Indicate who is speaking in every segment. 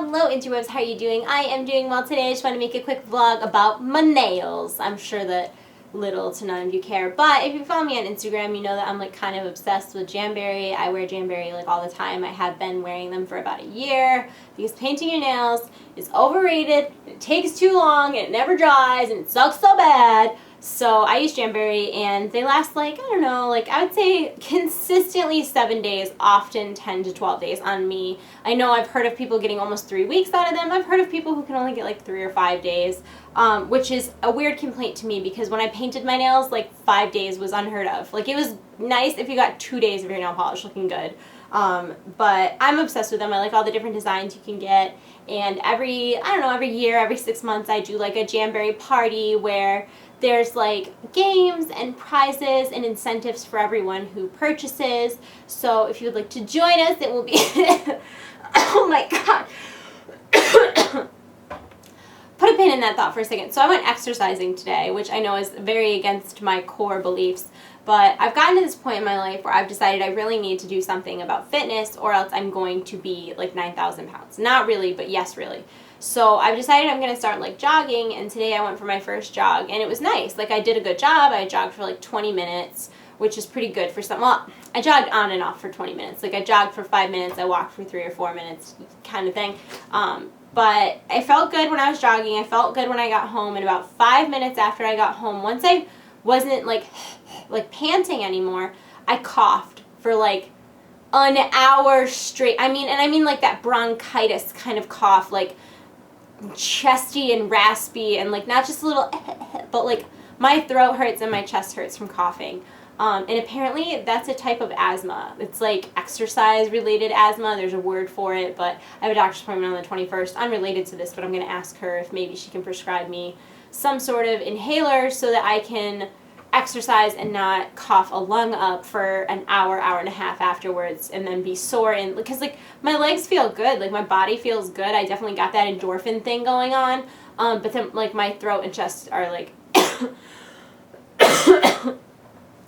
Speaker 1: Hello interwebs, how are you doing? I am doing well today. I just want to make a quick vlog about my nails. I'm sure that little to none of you care, but if you follow me on Instagram, you know that I'm like kind of obsessed with Jamberry. I wear Jamberry like all the time. I have been wearing them for about a year because painting your nails is overrated, it takes too long, it never dries, and it sucks so bad. So I use Jamberry and they last like, I don't know, like I would say consistently 7 days, often 10 to 12 days on me. I know I've heard of people getting almost 3 weeks out of them. I've heard of people who can only get like 3 or 5 days, which is a weird complaint to me because when I painted my nails, like 5 days was unheard of. Like it was nice if you got 2 days of your nail polish looking good. But I'm obsessed with them. I like all the different designs you can get. And every year, every 6 months, I do like a Jamberry party where there's like games and prizes and incentives for everyone who purchases. So if you would like to join us, it will be, oh my God. Put a pin in that thought for a second. So I went exercising today, which I know is very against my core beliefs, but I've gotten to this point in my life where I've decided I really need to do something about fitness or else I'm going to be like 9,000 pounds. Not really, but yes, really. So I've decided I'm going to start like jogging, and today I went for my first jog and it was nice. Like I did a good job. I jogged for like 20 minutes, which is pretty good for some. Well, I jogged on and off for 20 minutes. Like I jogged for 5 minutes, I walked for 3 or 4 minutes kind of thing. But I felt good when I was jogging. I felt good when I got home, and about 5 minutes after I got home, once I wasn't like panting anymore, I coughed for like an hour straight. I mean like that bronchitis kind of cough, like chesty and raspy and like not just a little but like my throat hurts and my chest hurts from coughing. And apparently that's a type of asthma. It's like exercise related asthma. There's a word for it, but I have a doctor's appointment on the 21st unrelated to this, but I'm going to ask her if maybe she can prescribe me some sort of inhaler so that I can exercise and not cough a lung up for an hour, hour and a half afterwards and then be sore. And because like my legs feel good, like my body feels good. I definitely got that endorphin thing going on. But then like my throat and chest are like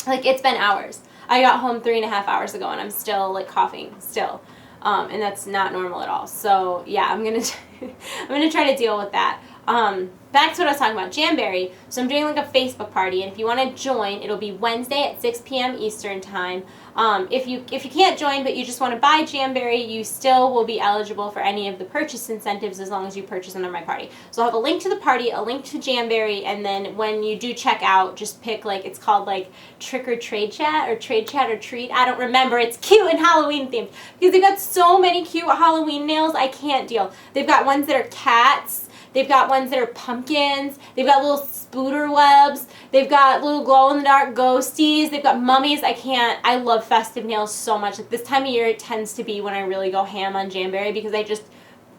Speaker 1: like it's been hours. I got home 3.5 hours ago and I'm still like coughing still. And that's not normal at all. So yeah, I'm gonna try to deal with that. Back to what I was talking about, Jamberry. So I'm doing like a Facebook party, and if you want to join, it'll be Wednesday at 6 p.m. Eastern time. If you can't join but you just want to buy Jamberry, you still will be eligible for any of the purchase incentives as long as you purchase under my party. So I'll have a link to the party, a link to Jamberry, and then when you do check out, just pick like, it's called like Trick or Trade Chat or Trade Chat or Treat. I don't remember. It's cute and Halloween themed because they've got so many cute Halloween nails. I can't deal. They've got ones that are cats. They've got ones that are pumpkins. They've got little spooder webs. They've got little glow-in-the-dark ghosties. They've got mummies. I love festive nails so much. Like this time of year, it tends to be when I really go ham on Jamberry because I just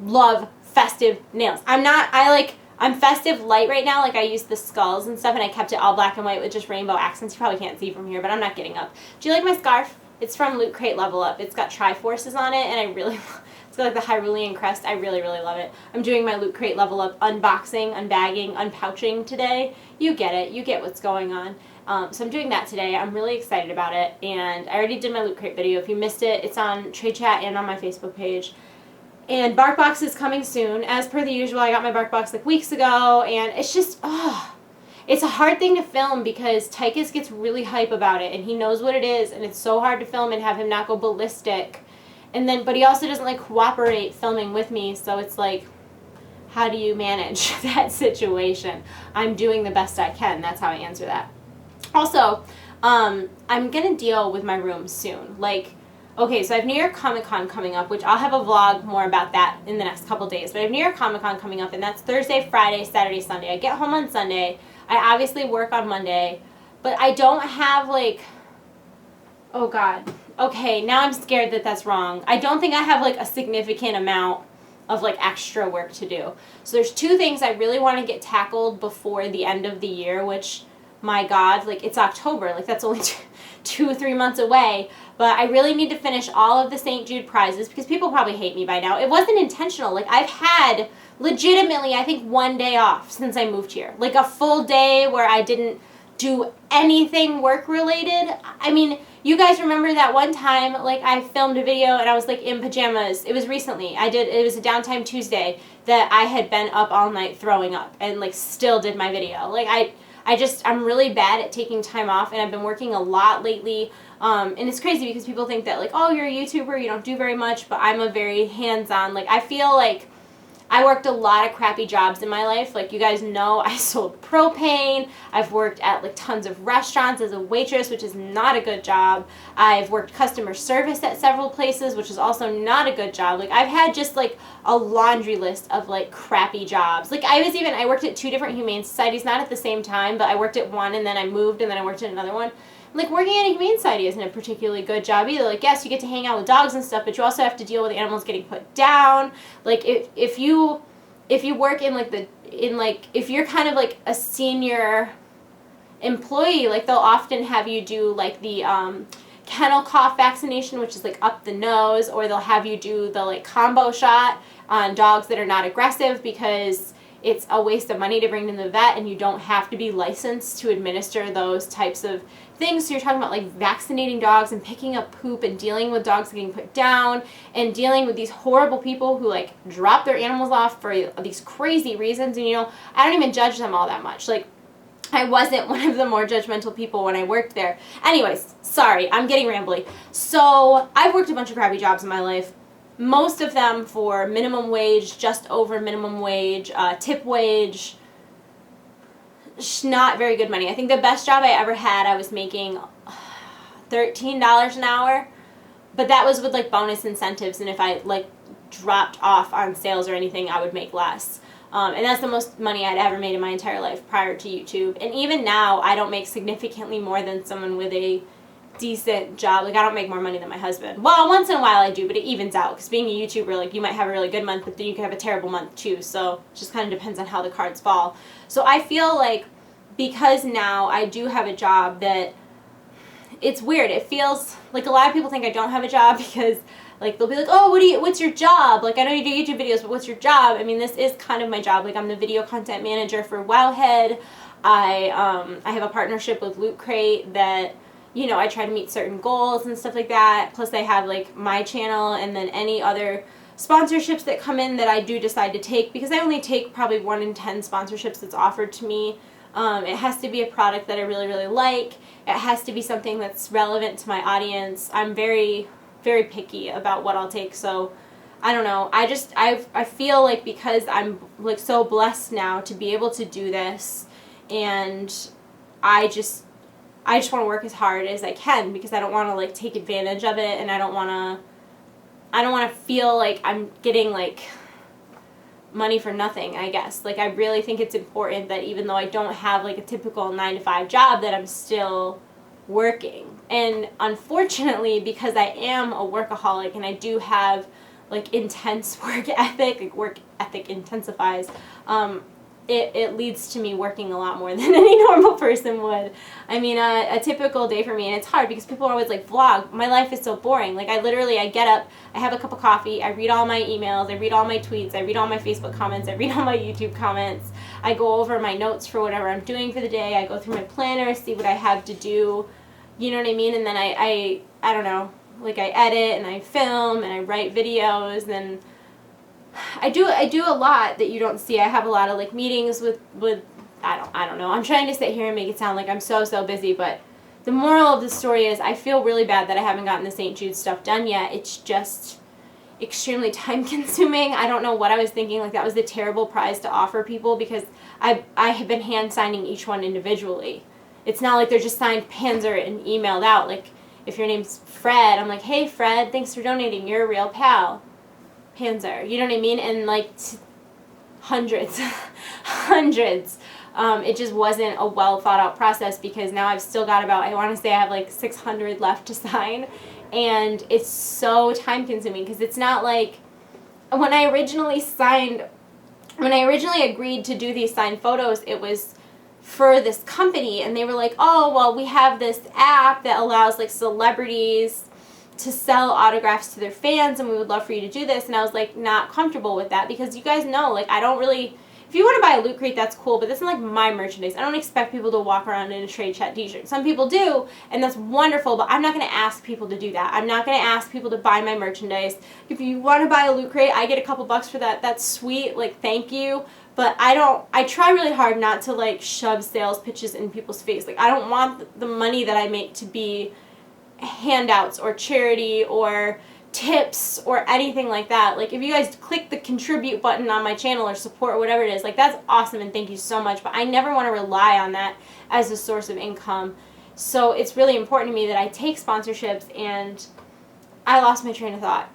Speaker 1: love festive nails. I'm festive light right now. Like I used the skulls and stuff, and I kept it all black and white with just rainbow accents. You probably can't see from here, but I'm not getting up. Do you like my scarf? It's from Loot Crate Level Up. It's got Triforces on it, and I really it's got like the Hyrulean crest. I really, really love it. I'm doing my Loot Crate Level Up unboxing, unbagging, unpouching today. You get it. You get what's going on. So I'm doing that today. I'm really excited about it, and I already did my Loot Crate video. If you missed it, it's on TradeChat and on my Facebook page. And BarkBox is coming soon. As per the usual, I got my BarkBox like weeks ago, and it's just, it's a hard thing to film because Tychus gets really hype about it, and he knows what it is, and it's so hard to film and have him not go ballistic. And then, but he also doesn't like cooperate filming with me, so it's like, how do you manage that situation? I'm doing the best I can. That's how I answer that. Also, I'm gonna deal with my room soon. Like, okay, so I have New York Comic Con coming up, which I'll have a vlog more about that in the next couple days. But I have New York Comic Con coming up, and that's Thursday, Friday, Saturday, Sunday. I get home on Sunday. I obviously work on Monday, but I don't have like, oh God. Okay, now I'm scared that that's wrong. I don't think I have like a significant amount of like extra work to do. So there's 2 things I really want to get tackled before the end of the year, which, my God, like it's October. Like that's only 2-3 months away. But I really need to finish all of the St. Jude prizes because people probably hate me by now. It wasn't intentional. Like I've had legitimately, I think, 1 day off since I moved here. Like a full day where I didn't do anything work related. I mean, you guys remember that one time, like, I filmed a video and I was, like, in pajamas. It was recently. It was a downtime Tuesday that I had been up all night throwing up and, like, still did my video. Like, I'm really bad at taking time off, and I've been working a lot lately. And it's crazy because people think that, like, oh, you're a YouTuber, you don't do very much, but I'm a very hands-on. Like, I feel like I worked a lot of crappy jobs in my life. Like, you guys know, I sold propane. I've worked at, like, tons of restaurants as a waitress, which is not a good job. I've worked customer service at several places, which is also not a good job. Like, I've had just, like, a laundry list of, like, crappy jobs. Like, I worked at 2 different humane societies, not at the same time, but I worked at one and then I moved and then I worked at another one. Like, working at a humane society isn't a particularly good job either. Like, yes, you get to hang out with dogs and stuff, but you also have to deal with animals getting put down. Like, if you work in, like, if you're kind of, like, a senior employee, like, they'll often have you do, like, the kennel cough vaccination, which is, like, up the nose, or they'll have you do the, like, combo shot on dogs that are not aggressive, because it's a waste of money to bring them to the vet, and you don't have to be licensed to administer those types of things. So you're talking about, like, vaccinating dogs and picking up poop and dealing with dogs getting put down and dealing with these horrible people who, like, drop their animals off for these crazy reasons. And, you know, I don't even judge them all that much. Like, I wasn't one of the more judgmental people when I worked there. Anyways, sorry, I'm getting rambly. So I've worked a bunch of crappy jobs in my life. Most of them for minimum wage, just over minimum wage, tip wage, not very good money. I think the best job I ever had, I was making $13 an hour, but that was with, like, bonus incentives, and if I, like, dropped off on sales or anything, I would make less. And that's the most money I'd ever made in my entire life prior to YouTube. And even now, I don't make significantly more than someone with a decent job. Like, I don't make more money than my husband. Well, once in a while I do, but it evens out, because being a YouTuber, like, you might have a really good month, but then you could have a terrible month too. So it just kind of depends on how the cards fall. So I feel like, because now I do have a job, that it's weird. It feels like a lot of people think I don't have a job because, like, they'll be like, oh, what's your job? Like, I know you do YouTube videos, but what's your job? I mean, this is kind of my job. Like, I'm the video content manager for Wowhead. I have a partnership with Loot Crate that, you know, I try to meet certain goals and stuff like that. Plus, I have, like, my channel and then any other sponsorships that come in that I do decide to take, because I only take probably 1 in 10 sponsorships that's offered to me. It has to be a product that I really, really like. It has to be something that's relevant to my audience. I'm very, very picky about what I'll take. So, I don't know. I feel like, because I'm, like, so blessed now to be able to do this, and I just want to work as hard as I can, because I don't want to, like, take advantage of it, and I don't want to feel like I'm getting, like, money for nothing, I guess. Like, I really think it's important that even though I don't have, like, a typical 9-to-5 job, that I'm still working. And unfortunately, because I am a workaholic and I do have, like, intense work ethic, like, work ethic intensifies, it leads to me working a lot more than any normal person would. I mean, a typical day for me, and it's hard because people are always like, vlog, my life is so boring. Like, I get up, I have a cup of coffee, I read all my emails, I read all my tweets, I read all my Facebook comments, I read all my YouTube comments, I go over my notes for whatever I'm doing for the day, I go through my planner, see what I have to do, you know what I mean? And then I don't know, like, I edit and I film and I write videos, and I do a lot that you don't see. I have a lot of, like, meetings with I don't know. I'm trying to sit here and make it sound like I'm so busy, but the moral of the story is I feel really bad that I haven't gotten the St. Jude stuff done yet. It's just extremely time consuming. I don't know what I was thinking. Like, that was the terrible prize to offer people, because I have been hand signing each one individually. It's not like they're just signed Panzer and emailed out. Like, if your name's Fred, I'm like, hey Fred, thanks for donating. You're a real pal. Panzer, you know what I mean? And, like, hundreds. It just wasn't a well thought out process, because now I've still got about, I want to say I have, like, 600 left to sign, and it's so time consuming, because it's not like, when I originally agreed to do these signed photos, it was for this company, and they were like, oh, well, we have this app that allows, like, celebrities to sell autographs to their fans, and we would love for you to do this. And I was, like, not comfortable with that, because you guys know, like, I don't really, if you want to buy a Loot Crate, that's cool, but that's not like my merchandise. I don't expect people to walk around in a TradeChat t-shirt. Some people do, and that's wonderful, but I'm not going to ask people to do that. I'm not going to ask people to buy my merchandise. If you want to buy a Loot Crate, I get a couple bucks for that. That's sweet, like, thank you. But I try really hard not to, like, shove sales pitches in people's face. Like, I don't want the money that I make to be handouts or charity or tips or anything like that. Like, if you guys click the contribute button on my channel or support or whatever it is, like, that's awesome and thank you so much. But I never want to rely on that as a source of income. So it's really important to me that I take sponsorships, and I lost my train of thought.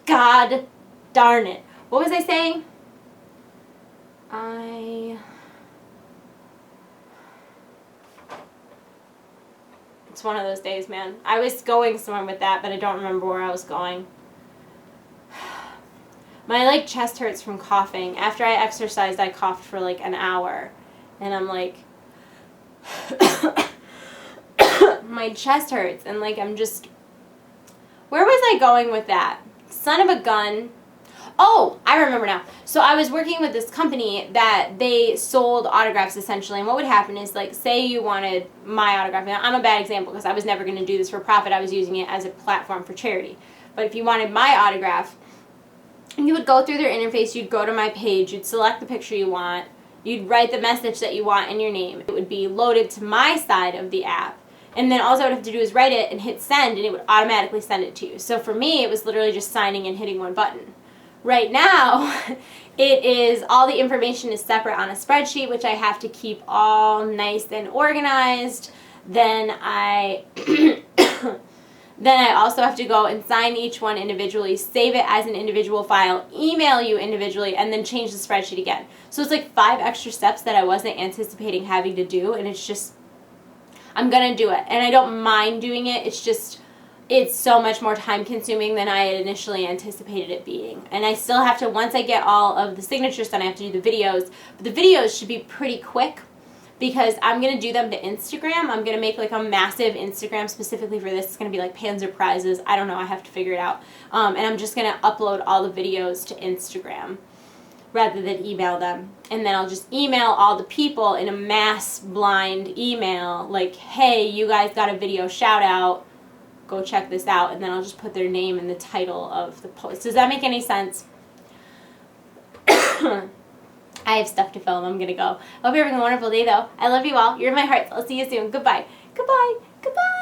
Speaker 1: God darn it. What was I saying? It's one of those days, man. I was going somewhere with that, but I don't remember where I was going. My, like, chest hurts from coughing. After I exercised, I coughed for, like, an hour. And I'm like, my chest hurts. And, like, I'm just, where was I going with that? Son of a gun. Oh, I remember now. So I was working with this company that they sold autographs essentially, and what would happen is, like, say you wanted my autograph. Now, I'm a bad example because I was never going to do this for profit. I was using it as a platform for charity. But if you wanted my autograph, you would go through their interface, you'd go to my page, you'd select the picture you want, you'd write the message that you want in your name. It would be loaded to my side of the app. And then all I would have to do is write it and hit send, and it would automatically send it to you. So for me, it was literally just signing and hitting one button. Right now, it is, all the information is separate on a spreadsheet, which I have to keep all nice and organized. Then I also have to go and sign each one individually, save it as an individual file, email you individually, and then change the spreadsheet again. So it's like 5 extra steps that I wasn't anticipating having to do, and it's just, I'm going to do it. And I don't mind doing it. It's just, it's so much more time consuming than I had initially anticipated it being. And I still have to, once I get all of the signatures done, I have to do the videos. But the videos should be pretty quick because I'm going to do them to Instagram. I'm going to make, like, a massive Instagram specifically for this. It's going to be like Panzer Prizes. I don't know. I have to figure it out. And I'm just going to upload all the videos to Instagram rather than email them. And then I'll just email all the people in a mass blind email like, hey, you guys got a video shout out. Go check this out, and then I'll just put their name in the title of the post. Does that make any sense? I have stuff to film. I'm going to go. I hope you're having a wonderful day, though. I love you all. You're in my heart. I'll see you soon. Goodbye. Goodbye. Goodbye.